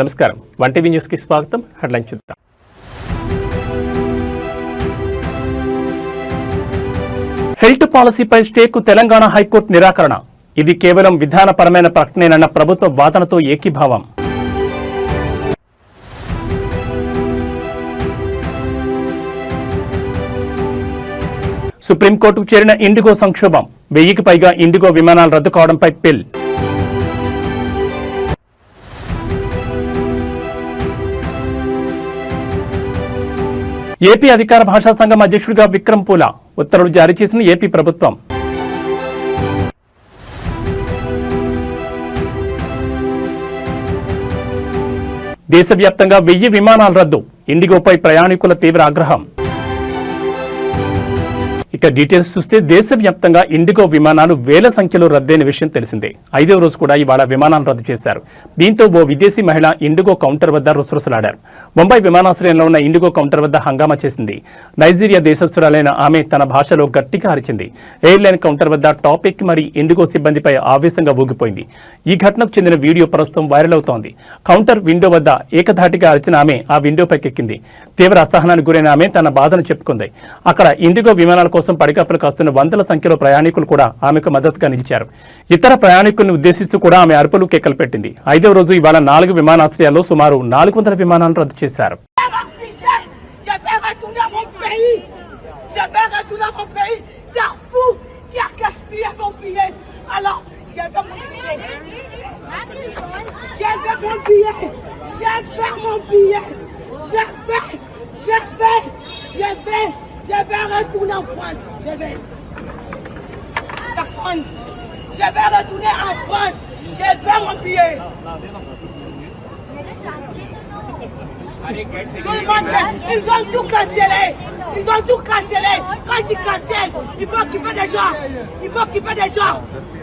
నమస్కారం, one TV news కి స్వాగతం. హెడ్లైన్ చూద్దాం. హెల్త్ పాలసీపై స్టేకు తెలంగాణ హైకోర్టు నిరాకరణ. ఇది కేవలం విధానపరమైన ప్రకటనేనన్న ప్రభుత్వ వాదనతో ఏకీభావం. సుప్రీంకోర్టుకు చేరిన ఇండిగో సంక్షోభం. 1000కి పైగా ఇండిగో విమానాలు రద్దు కావడంపై పిల్. ఏపీ అధికార భాషా సంఘం అధ్యక్షుడిగా విక్రమ్ పూలా ఉత్తర్వులు జారీ చేసిన ఏపీ ప్రభుత్వం. దేశవ్యాప్తంగా 1000 విమానాలు రద్దు. ఇండిగోపై ప్రయాణికుల తీవ్ర ఆగ్రహం. ఇక డీటెయిల్స్ చూస్తే దేశవ్యాప్తంగా ఇండిగో విమానాలు వేల సంఖ్యలో రద్దయిన విషయం తెలిసిందే. 5వ రోజు కూడా ఇవాళ విమానాలు రద్దు చేశారు. దీంతో ఓ విదేశీ మహిళ ఇండిగో కౌంటర్ వద్ద రుసరుసలాడారు. ముంబై విమానాశ్రయంలో ఉన్న ఇండిగో కౌంటర్ వద్ద హంగామా చేసింది. నైజీరియా దేశస్థురాలైన ఆమె తన భాషలో గట్టిగా అరిచింది. ఎయిర్లైన్ కౌంటర్ వద్ద టాప్ ఎక్కి మరీ ఇండిగో సిబ్బందిపై ఆవేశంగా ఊగిపోయింది. ఈ ఘటనకు చెందిన వీడియో ప్రస్తుతం వైరల్ అవుతోంది. కౌంటర్ విండో వద్ద ఏకధాటిగా అరిచిన ఆమె ఆ విండోపైకి ఎక్కింది. తీవ్ర అసహనానికి గురైన ఆమె తన బాధను చెప్పుకుంది. అక్కడ ఇండిగో విమానాల కోసం పడికప్పులు కాస్తున్న వందల సంఖ్యలో ప్రయాణికులు కూడా ఆమెకు మద్దతుగా నిలిచారు. ఇతర ప్రయాణికులను ఉద్దేశిస్తూ కూడా ఆమె అరుపులు కేకలు పెట్టింది. 5వ రోజు ఇవాళ 4 విమానాశ్రయాల్లో సుమారు 400 విమానాలను రద్దు చేశారు. Je vais retourner en France. Je vais retourner en France. Je vais mon billet. Tout le monde, ils ont tout cancellé. Ils ont tout cancellé. Quand ils cancellent, il faut occuper des gens. Il faut occuper des gens.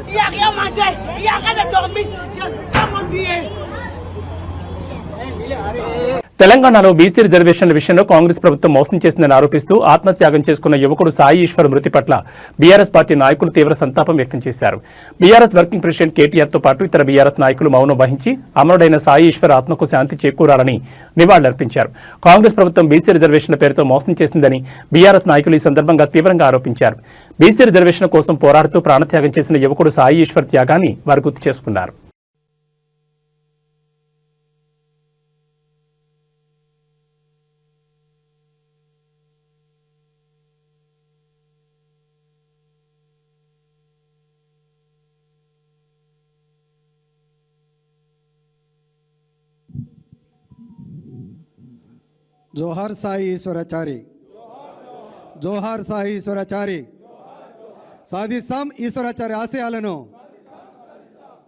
Il n'y a rien à manger. Il n'y a rien à dormir. Je vais mon billet. తెలంగాణలో BC రిజర్వేషన్ల విషయంలో కాంగ్రెస్ ప్రభుత్వం మోసం చేసిందని ఆరోపిస్తూ ఆత్మత్యాగం చేసుకున్న యువకుడు సాయి ఈశ్వర్ మృతి పట్ల బీఆర్ఎస్ పార్టీ నాయకులు తీవ్ర సంతాపం వ్యక్తం చేశారు. బీఆర్ఎస్ వర్కింగ్ ప్రెసిడెంట్ కేటీఆర్తో పాటు ఇతర బీఆర్ఎస్ నాయకులు మౌనం వహించి అమరుడైన సాయి ఈశ్వర్ ఆత్మకు శాంతి చేకూరాలని నివాళులర్పించారు. కాంగ్రెస్ ప్రభుత్వం బీసీ రిజర్వేషన్ల పేరుతో మోసం చేసిందని బీఆర్ఎస్ నాయకులు ఈ సందర్భంగా తీవ్రంగా ఆరోపించారు. బీసీ రిజర్వేషన్ల కోసం పోరాడుతూ ప్రాణత్యాగం చేసిన యువకుడు సాయి ఈశ్వర్ త్యాగాన్ని వారు గుర్తు చేసుకున్నారు. జోహార్ సాయి ఈశ్వరాచారి, జోహార్ సాయి ఈశ్వరాచారి. సాధిస్తాం ఈశ్వరాచారి ఆశయాలను.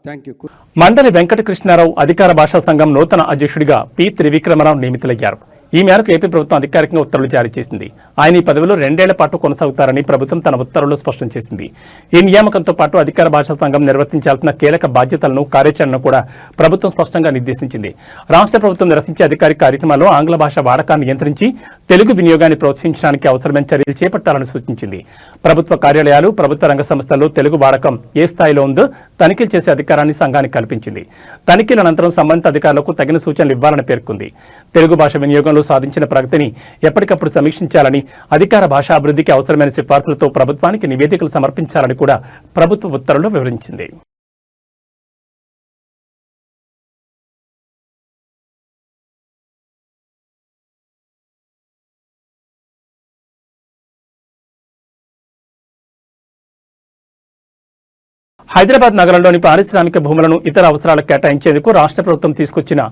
Thank you. మండలి వెంకటకృష్ణారావు అధికార భాషా సంఘం నూతన అధ్యక్షుడిగా పి. త్రివిక్రమరావు నియమితులయ్యారు. ఈ మేరకు ఏపీ ప్రభుత్వం అధికారికంగా ఉత్తర్వులు జారీ చేసింది. ఆయన ఈ పదవిలో 2 ఏళ్ల పాటు కొనసాగుతారని ప్రభుత్వం తన ఉత్తర్వుల్లో స్పష్టం చేసింది. ఈ నియామకంతో పాటు అధికార భాషా సంఘం నిర్వర్తించాల్సిన కీలక బాధ్యతలను, కార్యాచరణను కూడా ప్రభుత్వం స్పష్టంగా నిర్దేశించింది. రాష్ట్ర ప్రభుత్వం నిర్వహించే అధికారిక కార్యక్రమాల్లో ఆంగ్ల భాష వాడకాన్ని నియంత్రించి తెలుగు వినియోగాన్ని ప్రోత్సహించడానికి అవసరమైన చర్యలు చేపట్టాలని సూచించింది. ప్రభుత్వ కార్యాలయాలు, ప్రభుత్వ రంగ సంస్థల్లో తెలుగు వాడకం ఏ స్థాయిలో ఉందో తనిఖీలు చేసే అధికారాన్ని సంఘానికి కల్పించింది. తనిఖీల అనంతరం సంబంధిత అధికారులకు తగిన సూచనలు ఇవ్వాలని పేర్కొంది. తెలుగు భాష వినియోగంలో సాధించిన ప్రగతిని ఎప్పటికప్పుడు సమీక్షించాలని, అధికార భాషా అభివృద్ధికి అవసరమైన సిఫార్సులతో ప్రభుత్వానికి నివేదికలు సమర్పించాలని కూడా ప్రభుత్వ ఉత్తర్వుల్లో వివరించింది. హైదరాబాద్ నగరంలోని పారిశ్రామిక భూములను ఇతర అవసరాలకు కేటాయించేందుకు రాష్ట్ర ప్రభుత్వం తీసుకొచ్చిన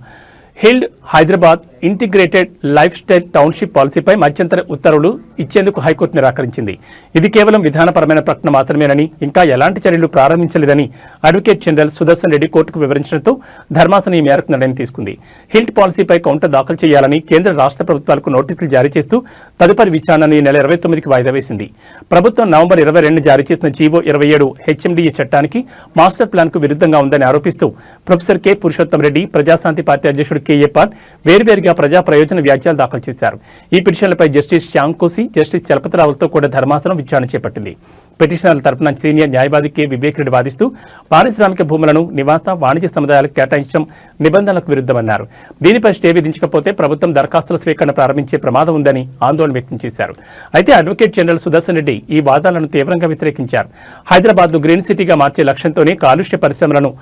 HILD Hyderabad integrated lifestyle township పాలసీపై మధ్యంతర ఉత్తర్వులు ఇచ్చేందుకు హైకోర్టు నిరాకరించింది. ఇది కేవలం విధానపరమైన ప్రకటన మాత్రమేనని, ఇంకా ఎలాంటి చర్యలు ప్రారంభించలేదని అడ్వకేట్ జనరల్ సుదర్శన్ రెడ్డి కోర్టుకు వివరించడంతో ధర్మాసనం ఈ మేరకు నిర్ణయం తీసుకుంది. హిల్డ్ పాలసీపై కౌంటర్ దాఖలు చేయాలని కేంద్ర రాష్ట్ర ప్రభుత్వాలకు నోటీసులు జారీ చేస్తూ తదుపరి విచారణను ఈ నెల 29కి వాయిదా వేసింది. ప్రభుత్వం నవంబర్ 22 జారీ చేసిన జీవో 27 హెచ్ఎండిఏ చట్టానికి, మాస్టర్ ప్లాన్ కు విరుద్ధంగా ఉందని ఆరోపిస్తూ professor K. Purushottam Reddy, Prajashanti party అధ్యక్షుడు కెఏ పాల్ వేర్వేరుగా ప్రజా ప్రయోజన వ్యాజ్యాలు దాఖలు చేశారు. ఈ పిటిషన్లపై జస్టిస్ శ్యామ్ కోసి, జస్టిస్ చలపతిరావులతో కూడా ధర్మాసనం విచారణ చేపట్టింది. పిటిషనర్ల తరపున సీనియర్ న్యాయవాది కె వివేక్ రెడ్డి వాదిస్తూ పారిశ్రామిక భూములను నివాస వాణిజ్య సముదాయాలకు కేటాయించడం నిబంధనలకు విరుద్ధమన్నారు. దీనిపై స్టే విధించకపోతే ప్రభుత్వం దరఖాస్తుల స్వీకరణ ప్రారంభించే ప్రమాదం ఉందని ఆందోళన వ్యక్తం చేశారు. అయితే అడ్వకేట్ జనరల్ సుదర్శన్ రెడ్డి ఈ వాదాలను తీవ్రంగా వ్యతిరేకించారు. హైదరాబాద్ను గ్రీన్ సిటీగా మార్చే లక్ష్యంతోనే కాలుష్య పరిశ్రమలను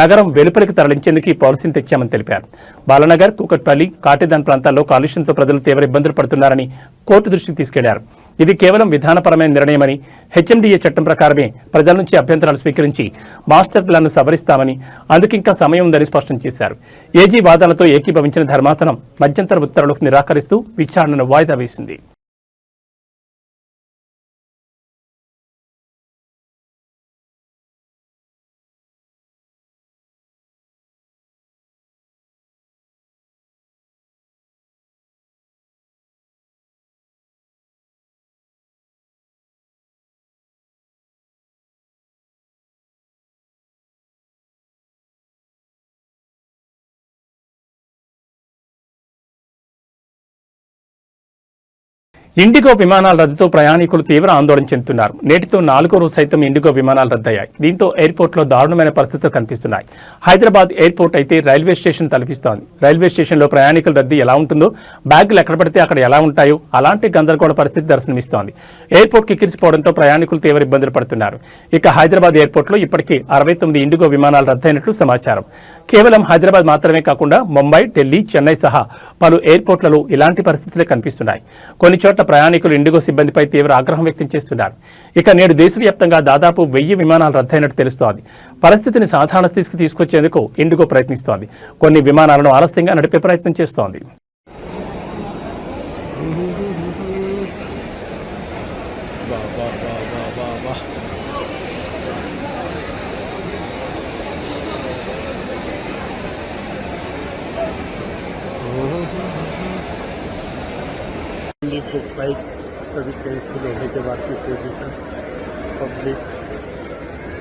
నగరం వెలుపలికి తరలించేందుకు ఈ పాలసీని తెచ్చామని తెలిపారు. బాలనగర్, కూకట్పల్లి, కాటేదాన్ ప్రాంతాల్లో కాలుష్యంతో ప్రజలు తీవ్ర ఇబ్బందులు పడుతున్నారని కోర్టు దృష్టికి తీసుకెళ్లారు. ఇది కేవలం విధానపరమైన నిర్ణయమని, హెచ్ఎండిఏ చట్టం ప్రకారమే ప్రజల నుంచి అభ్యంతరాలు స్వీకరించి మాస్టర్ ప్లాన్ను సవరిస్తామని, అందుకింకా సమయం ఉందని స్పష్టం చేశారు. ఏజీ వాదనలతో ఏకీభవించిన ధర్మాసనం మధ్యంతర ఉత్తర్వులకు నిరాకరిస్తూ విచారణను వాయిదా వేసింది. ఇండిగో విమానాల రద్దుతో ప్రయాణికులు తీవ్ర ఆందోళన చెందుతున్నారు. నేటితో 4వ రోజు సైతం ఇండిగో విమానాలు రద్దయ్యాయి. దీంతో ఎయిర్పోర్ట్లో దారుణమైన పరిస్థితులు కనిపిస్తున్నాయి. హైదరాబాద్ ఎయిర్పోర్ట్ అయితే రైల్వే స్టేషన్ తలపిస్తోంది. రైల్వే స్టేషన్లో ప్రయాణికుల రద్దీ ఎలా ఉంటుందో, బ్యాగులు ఎక్కడ పడితే అక్కడ ఎలా ఉంటాయో అలాంటి గందరగోళ పరిస్థితి దర్శనమిస్తోంది. ఎయిర్పోర్ట్ కిక్కిరిసిపోవడంతో ప్రయాణికులు తీవ్ర ఇబ్బందులు పడుతున్నారు. ఇక హైదరాబాద్ ఎయిర్పోర్ట్లో ఇప్పటికీ 69 ఇండిగో విమానాలు రద్దయినట్లు సమాచారం. కేవలం హైదరాబాద్ మాత్రమే కాకుండా ముంబై, ఢిల్లీ, చెన్నై సహా పలు ఎయిర్పోర్ట్లలో ఇలాంటి పరిస్థితులే కనిపిస్తున్నాయి. కొన్ని చోట్ల ప్రయాణికులు ఇండిగో సిబ్బందిపై తీవ్ర ఆగ్రహం వ్యక్తం చేస్తున్నారు. ఇక నేడు దేశవ్యాప్తంగా దాదాపు 1000 విమానాలు రద్దయినట్టు తెలుస్తోంది. పరిస్థితిని సాధారణ స్థితికి తీసుకొచ్చేందుకు ఇండిగో ప్రయత్నిస్తోంది. కొన్ని విమానాలను ఆలస్యంగా నడిపే ప్రయత్నం చేస్తోంది. बाइक सभी कैंसिल होने के बाद की पोजीशन, पब्लिक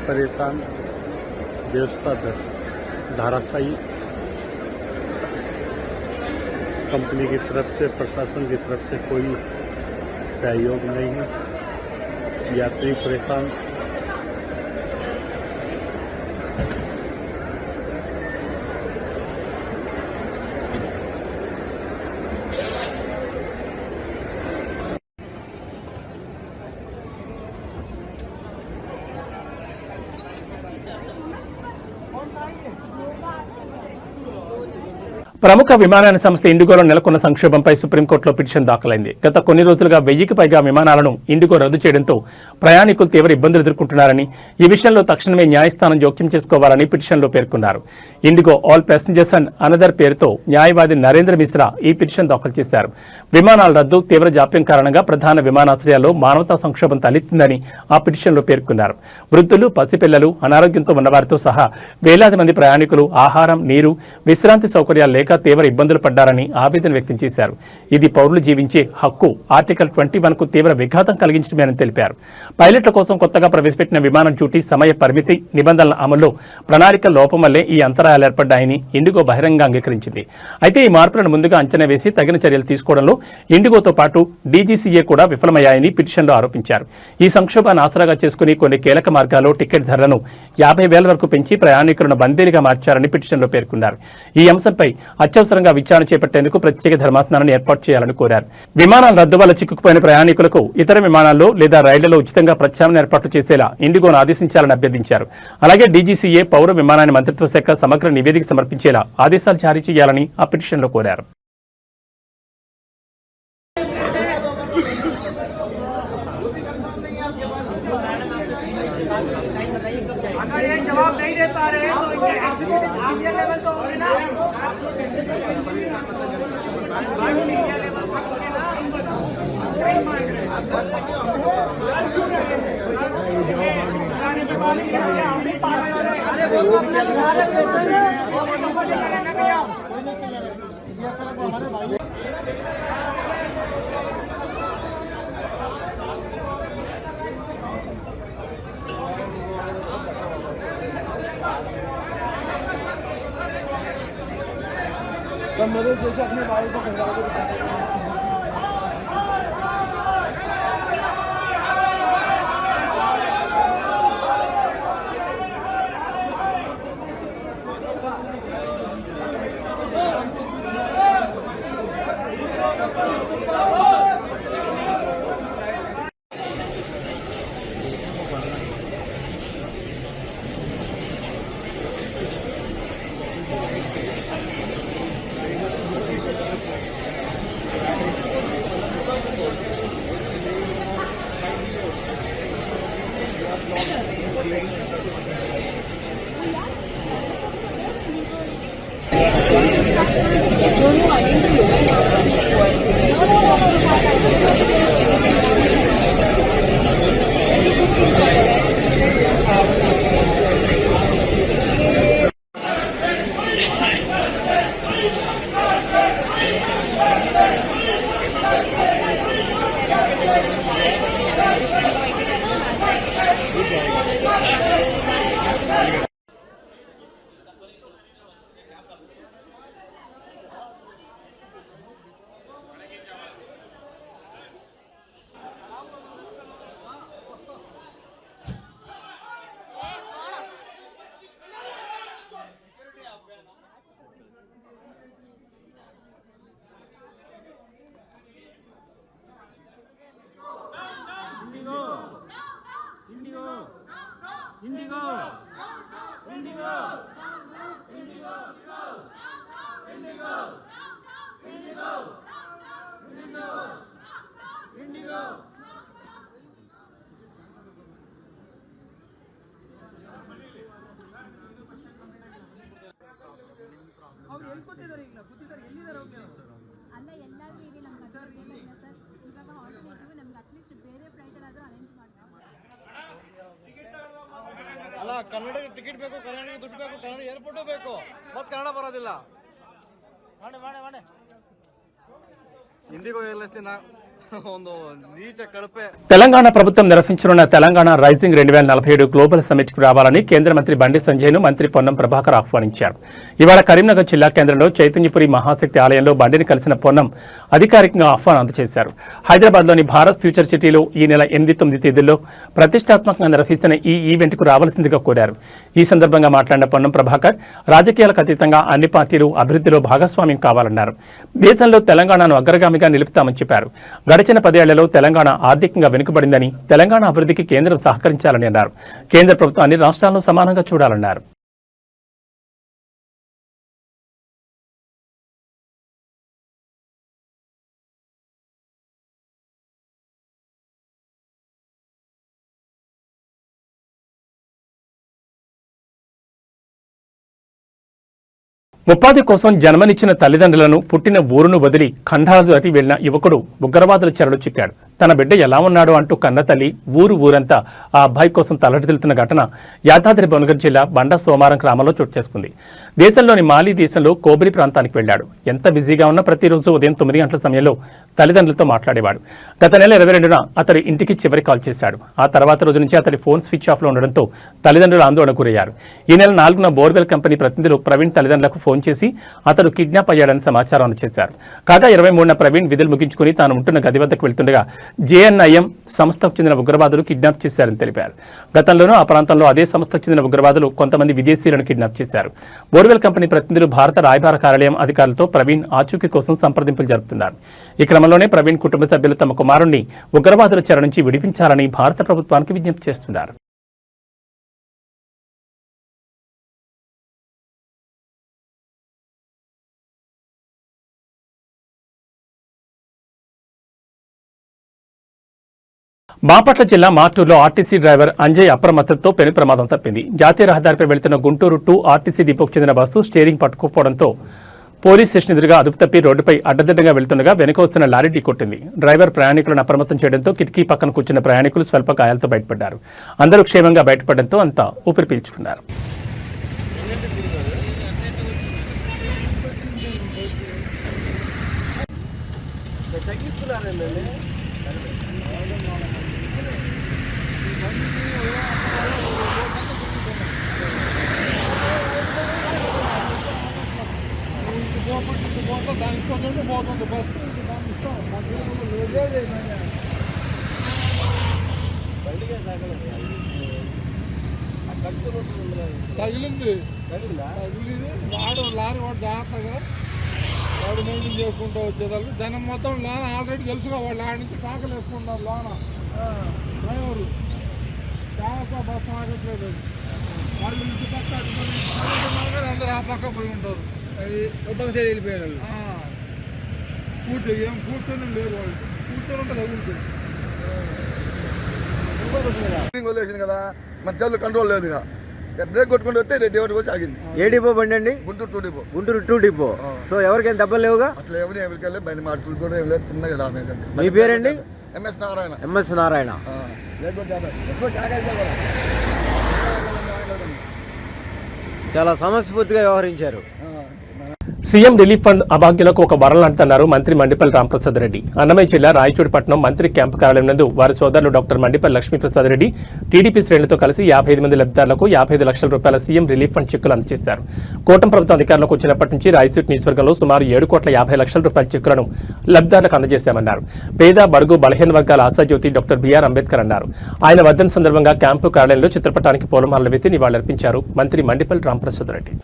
परेशान, व्यवस्था धाराशायी, कंपनी की तरफ से, प्रशासन की तरफ से कोई सहयोग नहीं है, यात्री परेशान। ప్రముఖ విమానయాన సంస్థ ఇండిగోలో నెలకొన్న సంక్షోభంపై సుప్రీంకోర్టులో పిటిషన్ దాఖలైంది. గత కొన్ని రోజులుగా 1000కి పైగా విమానాలను ఇండిగో రద్దు చేయడంతో ప్రయాణికులు తీవ్ర ఇబ్బందులు ఎదుర్కొంటున్నారని, ఈ విషయంలో తక్షణమే న్యాయస్థానం జోక్యం చేసుకోవాలని పిటిషన్లో పేర్కొన్నారు. IndiGo all passengers and another పేరుతో న్యాయవాది నరేంద్ర మిశ్రా ఈ పిటిషన్ దాఖలు చేశారు. విమానాల రద్దు, తీవ్ర జాప్యం కారణంగా ప్రధాన విమానాశ్రయాల్లో మానవతా సంక్షోభం తలెత్తిందని ఆ పిటిషన్లో పేర్కొన్నారు. వృద్ధులు, పసిపిల్లలు, అనారోగ్యంతో ఉన్నవారితో సహా వేలాది మంది ప్రయాణికులు ఆహారం, నీరు, విశ్రాంతి సౌకర్యాలు లేక తీవ్ర ఇబ్బందులు పడ్డారని ఆవేదన వ్యక్తం చేశారు. ఇది పౌరులు జీవించే హక్కు ఆర్టికల్ 21కు తీవ్ర విఘాతం కలిగించడమేనని తెలిపారు. పైలట్ల కోసం కొత్తగా ప్రవేశపెట్టిన విమానం డ్యూటీ సమయ పరిమితి నిబంధనల అమల్లో ప్రణాళిక లోపం వల్లే ఈ అంతరాయాలు ఏర్పడ్డాయని ఇండిగో బహిరంగంగా అంగీకరించింది. అయితే ఈ మార్పులను ముందుగా అంచనా వేసి తగిన చర్యలు తీసుకోవడంలో ఇండిగోతో పాటు డీజీసీఏ కూడా విఫలమయ్యాయని పిటిషన్లో ఆరోపించారు. ఈ సంక్షోభాన్ని ఆసరాగా చేసుకుని కొన్ని కీలక మార్గాల్లో టికెట్ ధరలను 50,000 వరకు పెంచి ప్రయాణికులను బందీలుగా మార్చారని పిటిషన్లో పేర్కొన్నారు. ఈ అంశంపై అత్యవసరంగా విచారణ చేపట్టేందుకు ప్రత్యేక ధర్మాసనాన్ని ఏర్పాటు చేయాలని కోరారు. విమానాల రద్దు వల్ల చిక్కుకుపోయిన ప్రయాణికులకు ఇతర విమానాల్లో లేదా రైళ్లలో ఉచితంగా ప్రత్యామ్నాయ ఏర్పాట్లు చేసేలా ఇండిగోను ఆదేశించాలని అభ్యర్థించారు. అలాగే డీజీసీఏ పౌర విమానయాన మంత్రిత్వ శాఖ సమగ్ర నివేదిక సమర్పించేలా ఆదేశాలు జారీ చేయాలని ఆ పిటిషన్లో కోరారు. अगर ये जवाब नहीं दे पा रहे हैं तो आप ये लेवल तो होंगे ना, मेरे जैसे अपने भाई को पंजाब को दिखाने ಅಲ್ಲ ಎಲ್ಲಾದ್ರೂ ಈಗ ನಮ್ಗೆ ಅದ್ರ ಬೇಕಿಲ್ಲ ಸರ್. ಇವಾಗ ಆಲ್ಟರ್ನೇಟಿವ್ ನಮ್ಗೆ ಅಟ್ಲೀಸ್ಟ್ ಬೇರೆ ಫ್ಲೈಟ್ ಆದರೂ ಅರೇಂಜ್ ಮಾಡ್ತಾರೆ. ಅಲ್ಲ ಕನ್ನಡಿಗೆ ಟಿಕೆಟ್ ಬೇಕು, ಕನ್ನಡಿಗೆ ದುಡ್ಡು ಬೇಕು, ಕನ್ನಡ ಏರ್ಪೋರ್ಟು ಬೇಕು, ಮತ್ತೆ ಕನ್ನಡ ಬರೋದಿಲ್ಲ. ಮಾಡಿ ಹಿಂದಿಗೂ ಎಲ್ಲ ಒಂದು ನೀಚ ಕಳಪೆ. తెలంగాణ ప్రభుత్వం నిర్వహించనున్న తెలంగాణ రైజింగ్ 2047 గ్లోబల్ సమ్మిట్ కు రావాలని కేంద్ర మంత్రి బండి సంజయ్ను మంత్రి పొన్నం ప్రభాకర్ ఆహ్వానించారు. ఇవాళ కరీంనగర్ జిల్లా కేంద్రంలో చైతన్యపురి మహాశక్తి ఆలయంలో బండిని కలిసిన పొన్నం అధికారికంగా ఆహ్వానం అందజేశారు. హైదరాబాద్లోని భారత్ ఫ్యూచర్ సిటీలో ఈ నెల 8-9 తేదీల్లో ప్రతిష్టాత్మకంగా నిర్వహిస్తున్న ఈ ఈవెంట్కు రావాల్సిందిగా కోరారు. ఈ సందర్భంగా మాట్లాడిన పొన్నం ప్రభాకర్ రాజకీయాలకు అతీతంగా అన్ని పార్టీలు అభివృద్ధిలో భాగస్వామ్యం కావాలన్నారు. దేశంలో తెలంగాణను అగ్రగామిగా నిలుపుతామని చెప్పారు. గడిచిన 10 ఏళ్లలో తెలంగాణ ఆర్థికంగా వెనుకబడిందని, తెలంగాణ అభివృద్ధికి కేంద్రం సహకరించాలని అన్నారు. కేంద్ర ప్రభుత్వం అన్ని రాష్ట్రాలను సమానంగా చూడాలన్నారు. ఉపాధి కోసం జన్మనిచ్చిన తల్లిదండ్రులను పుట్టిన ఊరును వదిలి ఖండాలు దాటి వెళ్లిన యువకుడు ఉగ్రవాదుల చెరలో చిక్కాడు. తన బిడ్డ ఎలా ఉన్నాడు అంటూ కన్న తల్లి ఊరంతా ఆ అబ్బాయి కోసం తలడిల్లుతున్న ఘటన యాదాద్రి భువనగిరి జిల్లా బండ సోమారం గ్రామంలో చోటు చేసుకుంది. దేశంలోని మాలి దేశంలో కోబరి ప్రాంతానికి వెళ్లాడు. ఎంత బిజీగా ఉన్నా ప్రతిరోజు ఉదయం 9 గంటల సమయంలో తల్లిదండ్రులతో మాట్లాడేవాడు. గత నెల 22న అతడి ఇంటికి చివరి కాల్ చేశాడు. ఆ తర్వాత రోజు నుంచి అతడి ఫోన్ స్విచ్ ఆఫ్లో ఉండడంతో తల్లిదండ్రులు ఆందోళనకు గురయ్యారు. ఈ నెల 4న బోర్వెల్ కంపెనీ ప్రతినిధులు ప్రవీణ్ తల్లిదండ్రులకు ఫోన్ చేసి అతడు కిడ్నాప్ అయ్యాడని సమాచారం అందజేశారు. కాగా 23న ప్రవీణ్ విధులు ముగించుకుని తాను ఉంటున్న గది వద్దకు వెళ్తుండగా JNIM సంస్థకు చెందిన ఉగ్రవాదులు కిడ్నాప్ చేశారని తెలిపారు. గతంలోనూ ఆ ప్రాంతంలో అదే సంస్థకు చెందిన ఉగ్రవాదులు కొంతమంది విదేశీయులను కిడ్నాప్ చేశారు. బోర్వెల్ కంపెనీ ప్రతినిధులు భారత రాయబార కార్యాలయం అధికారులతో ప్రవీణ్ ఆచూకీ కోసం సంప్రదింపులు జరుపుతున్నారు. ఈ క్రమంలోనే ప్రవీణ్ కుటుంబ సభ్యులు తమ కుమారుణ్ణి ఉగ్రవాదుల చెర నుంచి విడిపించాలని భారత ప్రభుత్వానికి విజ్ఞప్తి చేస్తున్నారు. బాపట్ల జిల్లా మార్టూరులో ఆర్టీసీ డ్రైవర్ అంజయ్ అప్రమత్తతో పెను ప్రమాదం తప్పింది. జాతీయ రహదారిపై వెళ్తున్న గుంటూరు 2 ఆర్టీసీ డిపోకు చెందిన బస్సు స్టీరింగ్ పట్టుకోపోవడంతో పోలీస్ స్టేషన్ ఎదురుగా అదుపు తప్పి రోడ్డుపై అడ్డదిడ్డంగా వెళ్తుండగా వెనుక వస్తున్న లారీ ఢీకొట్టింది. డ్రైవర్ ప్రయాణికులను అప్రమత్తం చేయడంతో కిటికీ పక్కన కూర్చున్న ప్రయాణికులు స్వల్ప గాయాలతో బయటపడ్డారు. అందరూ క్షేమంగా బయటపడడంతో అంతా ఊపిరి పీల్చుకున్నారు. తగిలింది వాడు లారీ వాడు జాగ్రత్తగా వాడు మెయింటైన్ చేసుకుంటూ వచ్చేదానికి జనం మొత్తం లోన ఆల్రెడీ తెలుసుగా వాళ్ళు ఆడ నుంచి కాకలు వేసుకుంటారు. లోన డ్రైవరు చాలా బస్సు ఆగట్లేదు. వాళ్ళు నుంచి పక్క అందరూ ఆ పక్క పోయి ఉంటారు. అది ఒక్క సైడ్ వెళ్ళిపోయారు. కూర్చొని లేరు వాళ్ళు, కూర్చొని ఉంటే తగులుతుంది. వదిలేసింది కదా, మన చదువు కంట్రోల్ లేదు. బ్రేక్ కొట్టుకుంటూ వస్తే డేవర్ వచ్చి ఆగింది. ఏ డిపో బండి అండి? Guntur 2 depot. Guntur 2 depot. So ఎవరికైనా దెబ్బలు లేవుగా? అసలు ఎవరికి వెళ్ళి బండి మార్పులు కూడా ఏం లేదు, చిన్నగా డామేజ్. మీ పేరండి? MS నారాయణ. MS నారాయణ. చాలా సమస్యపూర్తిగా వ్యవహరించారు. సీఎం రిలీఫ్ ఫండ్ అభాగ్యులకు ఒక వరం అంటున్నారు మంత్రి మండిపల్లి రామప్రసాద్ రెడ్డి. అన్నమయ్య జిల్లా రాయచూడిపట్నం మంత్రి క్యాంపు కార్యాలయం నందు వారి సోదరులు డాక్టర్ మండిపల్లి లక్ష్మీప్రసాద్ రెడ్డి టీడీపీ శ్రేణులతో కలిసి 55 మంది లబ్ధిదారులకు 55 లక్షల రూపాయల సీఎం రిలీఫ్ ఫండ్ చెక్కులు అందజేశారు. కూటమి ప్రభుత్వం అధికారంలోకి వచ్చినప్పటి నుంచి రాయచూటి నియోజకవర్గంలో సుమారు 7,50,00,000 రూపాయల చెక్కులను లబ్ధిదారులకు అందజేశామన్నారు. పేద బడుగు బలహీన వర్గాల ఆశాజ్యోతి డాక్టర్ బిఆర్ అంబేద్కర్ అన్నారు. ఆయన వర్ధంతి సందర్భంగా క్యాంపు కార్యాలయంలో చిత్రపటానికి పూలమాలలు వేసి నివాళులర్పించారు మంత్రి మండిపల్లి రామప్రసాద్ రెడ్డి.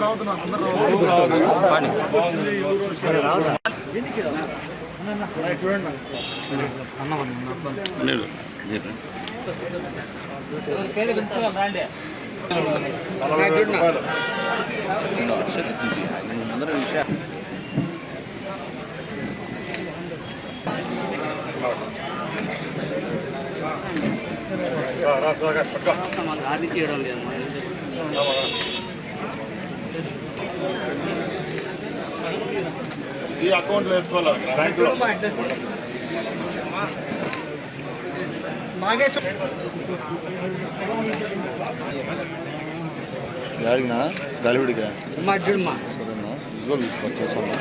రావుతున్నా ఈ అకౌంట్లో వేసుకోవాలి బ్యాంకులో. అడిగినా గలివిడిగా సరేనా విజువల్ తీసుకొచ్చేసాను.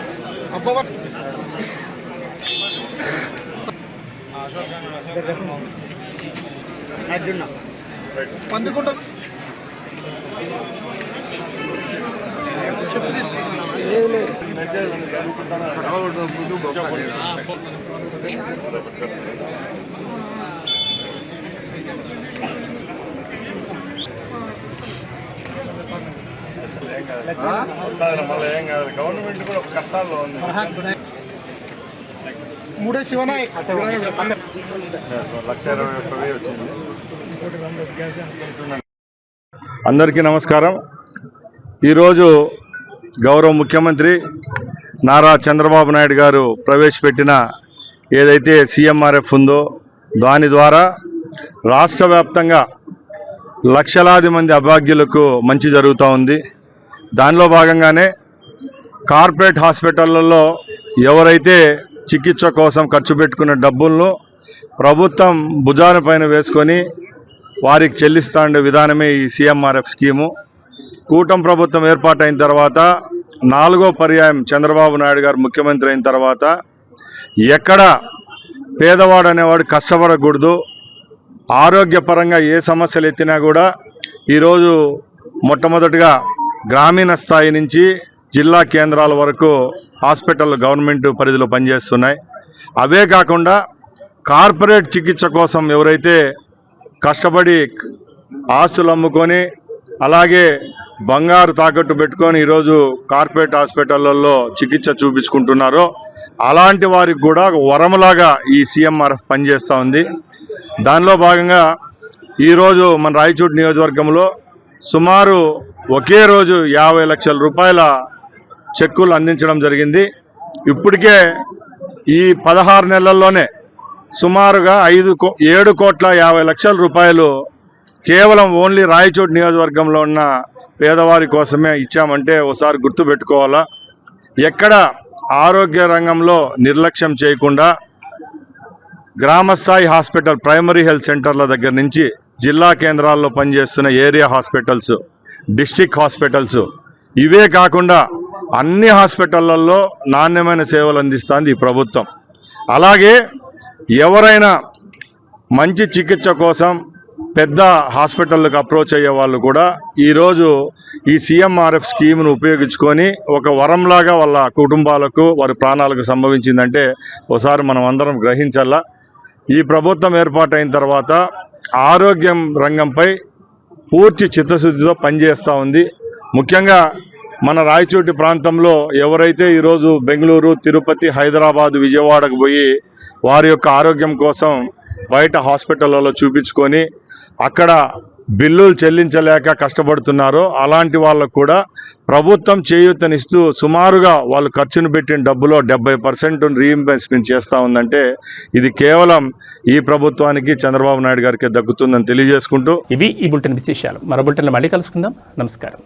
పందుకుంటా మళ్ళీ ఏం కాదు, గవర్నమెంట్ కూడా కష్టాల్లో ఉంది. మూడే శివనాయక్ 1,20,000 వచ్చింది. అందరికీ నమస్కారం. ఈరోజు గౌరవ ముఖ్యమంత్రి నారా చంద్రబాబు నాయుడు గారు ప్రవేశపెట్టిన ఏదైతే సీఎంఆర్ఎఫ్ ఉందో దాని ద్వారా రాష్ట్ర వ్యాప్తంగా లక్షలాది మంది అభాగ్యులకు మంచి జరుగుతూ ఉంది. దానిలో భాగంగానే కార్పొరేట్ హాస్పిటళ్లలో ఎవరైతే చికిత్స కోసం ఖర్చు పెట్టుకున్న డబ్బులను ప్రభుత్వం భుజాన పైన వేసుకొని వారికి చెల్లిస్తుండే విధానమే ఈ సీఎంఆర్ఎఫ్ స్కీము. కూటమి ప్రభుత్వం ఏర్పాటైన తర్వాత 4వ పర్యాయం చంద్రబాబు నాయుడు గారు ముఖ్యమంత్రి అయిన తర్వాత ఎక్కడ పేదవాడు అనేవాడు కష్టపడకూడదు, ఆరోగ్యపరంగా ఏ సమస్యలు ఎత్తినా కూడా ఈరోజు మొట్టమొదటిగా గ్రామీణ స్థాయి నుంచి జిల్లా కేంద్రాల వరకు హాస్పిటల్ గవర్నమెంట్ పరిధిలో పనిచేస్తున్నాయి. అవే కాకుండా కార్పొరేట్ చికిత్స కోసం ఎవరైతే కష్టపడి ఆస్తులు అమ్ముకొని అలాగే బంగారు తాకట్టు పెట్టుకొని ఈరోజు కార్పొరేట్ హాస్పిటళ్లలో చికిత్స చూపించుకుంటున్నారో అలాంటి వారికి కూడా వరంలాగా ఈ సీఎంఆర్ఎఫ్ పనిచేస్తూ ఉంది. దానిలో భాగంగా ఈరోజు మన రాయచోటి నియోజకవర్గంలో సుమారు ఒకే రోజు 50 లక్షల రూపాయల చెక్కులు అందించడం జరిగింది. ఇప్పటికే ఈ 16 నెలల్లోనే సుమారుగా 7,50,00,000 రూపాయలు కేవలం ఓన్లీ రాయచోటి నియోజకవర్గంలో ఉన్న పేదవారి కోసమే ఇచ్చామంటే ఒకసారి గుర్తుపెట్టుకోవాలా. ఎక్కడ ఆరోగ్య రంగంలో నిర్లక్ష్యం చేయకుండా గ్రామస్థాయి హాస్పిటల్ ప్రైమరీ హెల్త్ సెంటర్ల దగ్గర నుంచి జిల్లా కేంద్రాల్లో పనిచేస్తున్న ఏరియా హాస్పిటల్స్, డిస్ట్రిక్ట్ హాస్పిటల్స్, ఇవే కాకుండా అన్ని హాస్పిటళ్లలో నాణ్యమైన సేవలు అందిస్తుంది ఈ ప్రభుత్వం. అలాగే ఎవరైనా మంచి చికిత్స కోసం పెద్ద హాస్పిటల్లకు అప్రోచ్ అయ్యే వాళ్ళు కూడా ఈరోజు ఈ సీఎంఆర్ఎఫ్ స్కీమ్ను ఉపయోగించుకొని ఒక వరంలాగా వాళ్ళ కుటుంబాలకు వారి ప్రాణాలకు సంభవించిందంటే ఒకసారి మనం అందరం గ్రహించాలా. ఈ ప్రభుత్వం ఏర్పాటైన తర్వాత ఆరోగ్యం రంగంపై పూర్తి చిత్తశుద్ధితో పనిచేస్తూ ఉంది. ముఖ్యంగా మన రాయచోటి ప్రాంతంలో ఎవరైతే ఈరోజు బెంగళూరు, తిరుపతి, హైదరాబాద్, విజయవాడకు పోయి వారి యొక్క ఆరోగ్యం కోసం బయట హాస్పిటళ్లలో చూపించుకొని అక్కడ బిల్లులు చెల్లించలేక కష్టపడుతున్నారో అలాంటి వాళ్ళకు కూడా ప్రభుత్వం చేయూతనిస్తూ సుమారుగా వాళ్ళు ఖర్చును పెట్టిన డబ్బులో 70% రీఇంబర్స్మెంట్ చేస్తూ ఉందంటే ఇది కేవలం ఈ ప్రభుత్వానికి చంద్రబాబు నాయుడు గారికి దక్కుతుందని తెలియజేసుకుంటూ ఇవి ఈ బులెటిన్ విశేషాలు. మరో బులెటిన్లో మళ్ళీ కలుసుకుందాం. నమస్కారం.